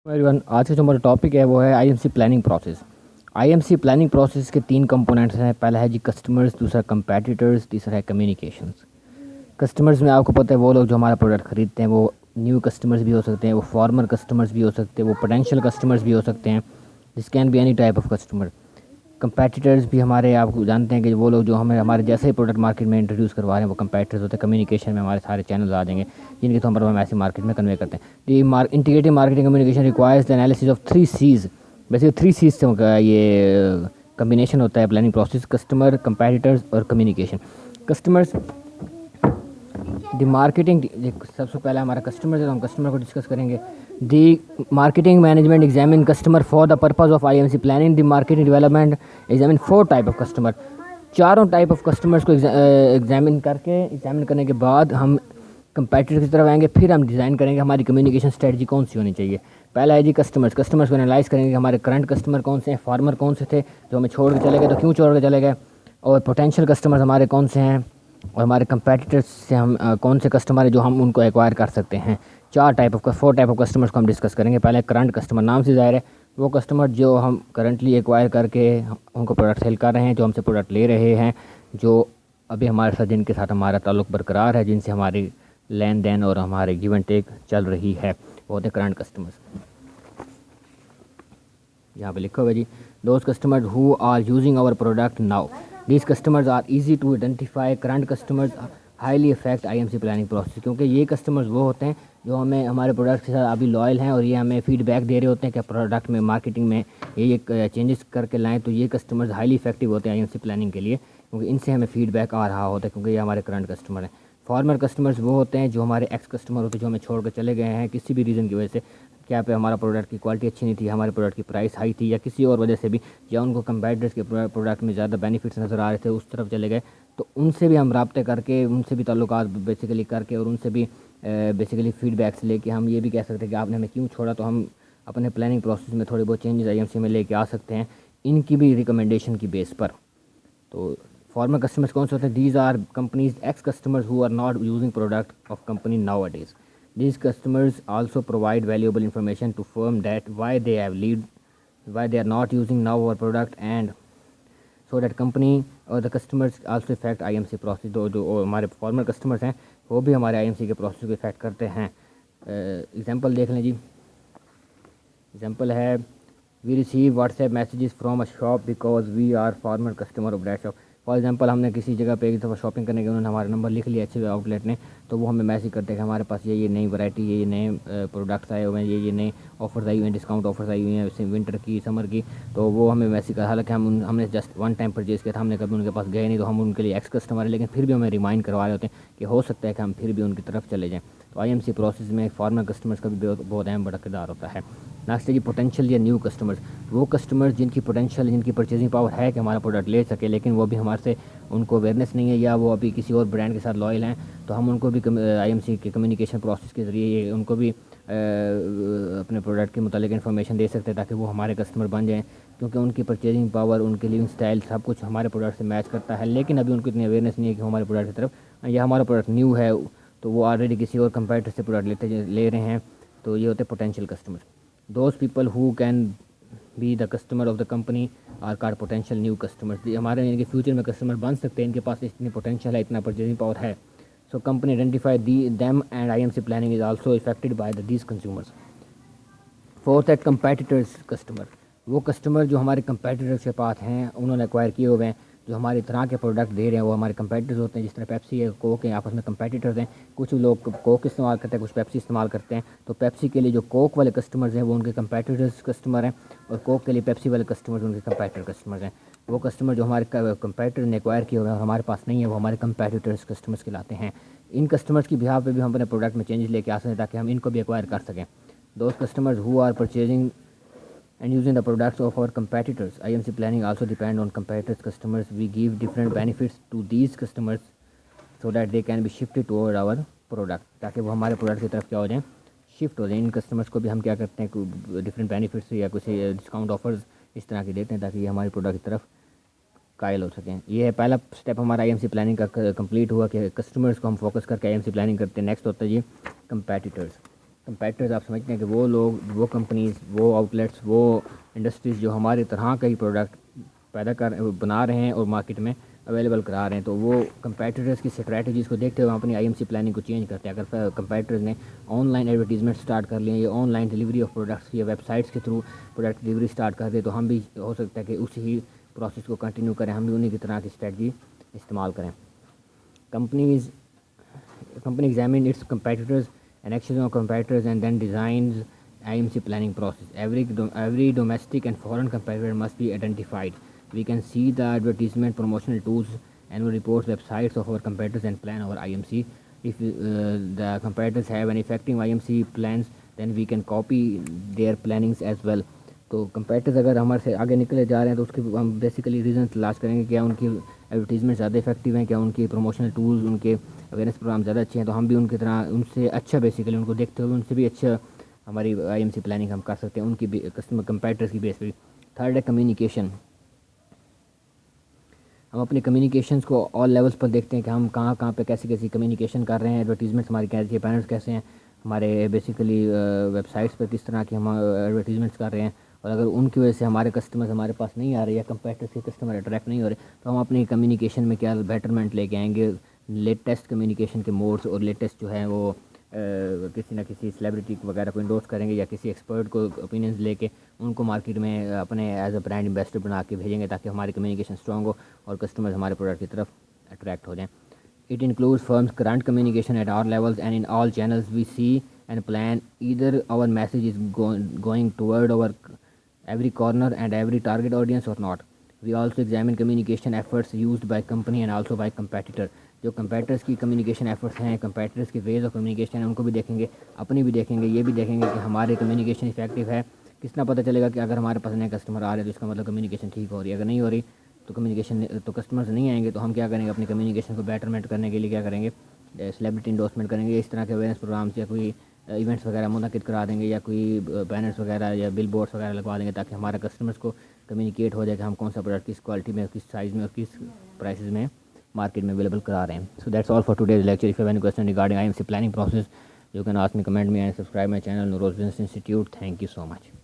Everyone, आज का जो हमारा टॉपिक है वो है IMC planning process. IMC planning process के तीन कंपोनेंट्स हैं। पहला है जी कस्टमर्स, दूसरा कंपेटिटर्स, तीसरा है कम्युनिकेशंस। कस्टमर्स में आपको पता है वो लोग जो हमारा प्रोडक्ट खरीदते हैं, वो न्यू कस्टमर्स भी हो सकते हैं, वो फॉर्मर कस्टमर्स भी हो सकते हैं, वो पोटेंशियल कस्टमर्स भी हो सकते हैं। This can be any type of customer. Competitors भी हमारे, आप जानते हैं कि वो लोग जो हमें हमारे जैसे ही प्रोडक्ट मार्केट में इंट्रोड्यूस करवा रहे हैं वो कंपेटिटर्स होते हैं। कम्युनिकेशन में हमारे सारे चैनल्स आ जाएंगे जिनके तो हम ऐसे मार्केट में कन्वे करते हैं। दी integrated marketing communication requires the analysis of 3 C's। Basically 3 C's से ये कम्बिनेशन होता है प्लानिंग प्रोसेस: कस्टमर, कंपेटिटर्स और कम्युनिकेशन। कस्टमर्स, दी मार्केटिंग, सबसे पहला हमारा कस्टमर है तो हम कस्टमर को डिस्कस करेंगे। The marketing management examine customer for the purpose of IMC planning. The marketing development examine 4 type of customer. चारों टाइप ऑफ कस्टमर्स को एग्जामिन करने के बाद हम कंपेटिटर की तरफ आएंगे। फिर हम डिज़ाइन करेंगे हमारी कम्युनिकेशन स्ट्रेटजी कौन सी होनी चाहिए। पहला है जी कस्टमर्स को एनालाइज करेंगे कि हमारे करंट कस्टमर कौन से हैं, फार्मर कौन से थे जो हमें छोड़ के चले गए, तो क्यों छोड़ के चले गए, और पोटेंशियल कस्टमर्स हमारे कौन से हैं, और हमारे कंपेटिटर्स से हम कौन से कस्टमर है जो हम उनको एक्वायर कर सकते हैं। 4 टाइप ऑफ कस्टमर्स को हम डिस्कस करेंगे। पहले करंट कस्टमर, नाम से ज़ाहिर है वो कस्टमर जो हम करंटली एक्वायर करके उनको प्रोडक्ट सेल कर रहे हैं, जो हमसे प्रोडक्ट ले रहे हैं, जो अभी हमारे साथ, जिनके साथ हमारा ताल्लुक़ बरकरार है, जिनसे हमारी लेन देन और हमारे गिव एंड टेक चल रही है, वो होते हैं करंट कस्टमर्स। यहाँ पे लिखा हुआ है जी, those customers who are using our product now, these customers are easy to identify. Current customers highly effect IMC planning process, क्योंकि ये कस्टमर्स वो होते हैं जो हमें हमारे प्रोडक्ट के साथ अभी लॉयल हैं और ये हमें फीडबैक दे रहे होते हैं कि प्रोडक्ट में, मार्केटिंग में ये चेंजेस करके लाएँ। तो ये कस्टमर्स हाईली इफेक्टिव होते हैं आईएमसी प्लानिंग के लिए, क्योंकि इनसे हमें फीडबैक आ रहा होता है, क्योंकि ये हमारे करंट कस्टमर हैं। फॉर्मर कस्टमर्स वो होते हैं जो हमारे एक्स कस्टमर होते हैं, जो हमें छोड़ कर चले गए हैं किसी भी रीज़न की वजह से। क्या पे हमारा प्रोडक्ट की क्वालिटी अच्छी नहीं थी, हमारे प्रोडक्ट की प्राइस हाई थी, या किसी और वजह से भी, या उनको कंपेटिटर्स के प्रोडक्ट में ज़्यादा बेनिफिट्स नज़र आ रहे थे, उस तरफ चले गए। तो उनसे भी हम राब्ते करके, उनसे भी ताल्लुकात बेसिकली करके, और उनसे भी बेसिकली फीडबैक्स लेके हम ये भी कह सकते हैं कि आपने हमें क्यों छोड़ा। तो हम अपने प्लानिंग प्रोसेस में थोड़े बहुत चेंजेस आईएमसी में लेके आ सकते हैं, इनकी भी रिकमेंडेशन की बेस पर। तो फॉर्मर कस्टमर्स कौन से होते हैं? These are companies ex customers who are not using product of company nowadays. These customers also provide valuable information to firm that why they are not using now our product, and so that company or the customers also affect IMC process। जो हमारे farmer customers हैं वो भी हमारे IMC के process को effect करते हैं। एग्जांपल देख लें जी। एग्जांपल है, we receive WhatsApp messages from a shop because we are former customer of that shop. For example, हमने किसी जगह पे एक दफ़ा शॉपिंग करने के, उन्होंने हमारा नंबर लिख लिया अच्छे आउटलेट ने, तो वो हमें मैसेज करते हैं कि हमारे पास ये नई वैरायटी, ये नए प्रोडक्ट्स आए हुए हैं, ये नए ऑफर्स आई हुए हैं, डिस्काउंट ऑफर्स आई हुई हैं विंटर की, समर की। तो वो हमें मैसेज कर, हालांकि हमने जस्ट वन टाइम परचेज़ किया था, हमने कभी उनके पास गए नहीं, तो हम उनके लिए एक्स कस्टमर है, लेकिन फिर भी हमें रिमाइंड करवा रहे होते हैं कि हो सकता है कि हम फिर भी उनकी तरफ चले जाएँ। तो आईएमसी प्रोसेस में फॉर्मर कस्टमर्स का भी बहुत अहम बड़ा किरदार होता है। नेक्स्ट है जी पोटेंशियल या न्यू कस्टमर्स। वो कस्टमर्स जिनकी पोटेंशियल, जिनकी परचेजिंग पावर है कि हमारा प्रोडक्ट ले सके, लेकिन वो भी हमारे से, उनको अवेयरनेस नहीं है, या वो अभी किसी और ब्रांड के साथ लॉयल हैं, तो हम उनको भी आईएमसी के कम्युनिकेशन प्रोसेस के ज़रिए उनको भी अपने प्रोडक्ट के मुतालिक इन्फॉर्मेशन दे सकते हैं, ताकि वो हमारे कस्टमर बन जाएँ। क्योंकि उनकी परचेजिंग पावर, उनकी लिविंग स्टाइल, सब कुछ हमारे प्रोडक्ट से मैच करता है, लेकिन अभी उनको इतनी अवेयरनेस नहीं है कि हमारे प्रोडक्ट की तरफ, या हमारा प्रोडक्ट न्यू है तो वो ऑलरेडी किसी और कंपेटिटर से प्रोडक्ट ले रहे हैं। तो ये होते हैं potential customer. Those people who can be the customer of the company are called potential new customers. हमारे इनके फ्यूचर में कस्टमर बन सकते हैं, इनके पास इतनी पोटेंशियल है, इतना परचेजिंग पावर है। So company identify them and IMC planning is also affected by these consumers. Fourth at competitors customer. वो कस्टमर जो हमारे कंपेटिटर्स के पास हैं, उन्होंने एक्वायर किए हुए हैं, जो हमारी तरह के प्रोडक्ट दे रहे हैं, वो हमारे कंपेटिटर्स होते हैं। जिस तरह पेप्सी है, कोक है, आपस में कंपेटिटर्स हैं। कुछ लोग कोक इस्तेमाल करते हैं, कुछ पेप्सी इस्तेमाल करते हैं। तो पेप्सी के लिए जो कोक वाले कस्टमर्स हैं वो उनके कंपेटिटर्स कस्टमर हैं, और कोक के लिए पेप्सी वाले कस्टमर्स उनके कंपेटिटर कस्टमर्स हैं। वो कस्टमर जो हमारे कंपेटिटर ने एक्वायर किए हुए हैं और हमारे पास नहीं है, वो हमारे कंपेटिटर्स कस्टमर्स कहलाते हैं। इन कस्टमर्स की बिहाफ पे भी हम अपने प्रोडक्ट में चेंजेस लेके आ सकते हैं, ताकि हम इनको भी एक्वायर कर सकें। Those customers who are purchasing and using the products of our competitors, IMC planning also depend on competitors' customers. We give different benefits to these customers so that they can be shifted toward our product, ताकि वो हमारे product की तरफ क्या हो जाएँ, shift हो जाए। इन कस्टमर्स को भी हम क्या करते हैं, डिफरेंट बेनिफिट्स या कुछ डिस्काउंट ऑफर्स इस तरह के देते हैं, ताकि ये हमारे प्रोडक्ट की तरफ कायल हो सकें। ये है पहला स्टेप हमारा आईएमसी प्लानिंग का कंप्लीट हुआ कि कस्टमर्स को हम फोकस करके आईएमसी प्लानिंग करते हैं। नेक्स्ट होता है जी कंपेटिटर्स। کمپیٹرز آپ سمجھتے ہیں کہ وہ لوگ، وہ کمپنیز، وہ آؤٹلیٹس، وہ انڈسٹریز جو ہمارے طرح کا ہی پروڈکٹ بنا رہے ہیں اور مارکیٹ میں اویلیبل کرا رہے ہیں، تو وہ کمپیٹیٹرز کی اسٹریٹجیز کو دیکھتے ہوئے ہم اپنی IMC پلاننگ کو چینج کرتے ہیں. اگر کمپیٹیٹرز نے آن لائن ایڈورٹیزمنٹ اسٹارٹ کر لیں یا on line delivery of products یا ویب سائٹس کے تھرو پروڈکٹ ڈلیوری اسٹارٹ کر دیں، تو ہم بھی ہو سکتا ہے کہ اسی ہی پروسیس کو کنٹینیو کریں، ہم بھی انہیں کی طرح کی اسٹریٹجی استعمال کریں. company examine its competitors and actions of competitors and then designs IMC planning process. Every domestic and foreign competitor must be identified. We can see the advertisement, promotional tools, annual reports, websites of our competitors and plan our IMC. If the competitors have an effective IMC plans, then we can copy their plannings as well. تو competitors اگر ہمارے سے آگے نکلے جا رہے ہیں تو اس کی ہم بیسیکلی ریزن تلاش کریں گے، کیا ان کی ایڈورٹیزمنٹ زیادہ افیکٹیو ہیں، کیا ان کے پروموشنل ٹولز، ان کے اویئرنیس پروگرام زیادہ اچھے ہیں، تو ہم بھی ان کی طرح ان سے اچھا بیسیکلی ان کو دیکھتے ہوئے ان سے بھی اچھا ہماری IMC پلاننگ ہم کر سکتے ہیں ان کی کسٹمر کمپیٹرز کی بیس پہ. تھرڈ ہے کمیونیکیشن. ہم اپنے کمیونیکیشنس کو آل لیولس پر دیکھتے ہیں کہ ہم کہاں کہاں پہ کیسی کمیونیکیشن کر رہے ہیں، ایڈورٹیزمنٹس ہماری کیسے، بینرز کیسے ہیں، ہمارے بیسیکلی ویب سائٹس پر کس طرح کی ہم ایڈورٹیزمنٹس کر رہے ہیں. اور اگر ان کی وجہ سے ہمارے کسٹمرز ہمارے پاس نہیں آ رہے یا کمپیٹرز کے کسٹمر اٹریکٹ نہیں ہو رہے، تو ہم اپنی کمیونیکیشن میں کیا بیٹرمنٹ لے کے آئیں گے. لیٹسٹ کمیونیکیشن کے موڈس اور لیٹسٹ جو ہیں وہ کسی نہ کسی سیلیبریٹی وغیرہ کو انڈورس کریں گے یا کسی ایکسپرٹ کو اوپینینز لے کے ان کو مارکیٹ میں اپنے ایز اے برانڈ ایمبیسڈر بنا کے بھیجیں گے تاکہ ہماری کمیونیکیشن اسٹرانگ ہو اور کسٹمرز ہمارے پروڈکٹ کی طرف اٹریکٹ ہو جائیں. It includes firms' current communication at all levels and in all channels. We see and plan either our message is going toward our every corner and every target audience or not. We also examine communication efforts used by company and also by competitor. جو competitors کی communication efforts ہیں، competitors کے ways of communication ہیں، ان کو بھی دیکھیں گے، اپنی بھی دیکھیں گے، یہ بھی دیکھیں گے کہ ہمارے کمیونیکیشن افیکٹو ہے. کس طرح پتہ چلے گا کہ اگر ہمارے پاس نئے کسٹمر آ رہے ہیں تو اس کا مطلب کمیونیکیشن ٹھیک ہو رہی ہے. اگر نہیں ہو رہی تو کمیونیکیشن تو کسٹمرز نہیں آئیں گے، تو ہم کیا کریں گے اپنی کمیونیکیشن کو بیٹرمنٹ کرنے کے لیے کیا کریں گے، سیلیبریٹی انڈورسمنٹ کریں گے، اس طرح کے اویئرنیس پروگرامس یا کوئی ایونٹس وغیرہ منعقد کرا دیں گے یا کوئی بینرس وغیرہ یا بل بورڈس وغیرہ لگوا دیں گے تاکہ ہمارے کسٹمرز کو کمیونیکیٹ ہو جائے کہ ہم کون سا پروڈکٹ کس کوالٹی میں، کس سائز میں اور کس پرائسز میں مارکیٹ میں اویلیبل کرا رہے ہیں. So that's all for today's lecture. If you have any question regarding IMC planning process, you can ask me, comment me and subscribe my channel Nuruz Business Institute. Thank you so much.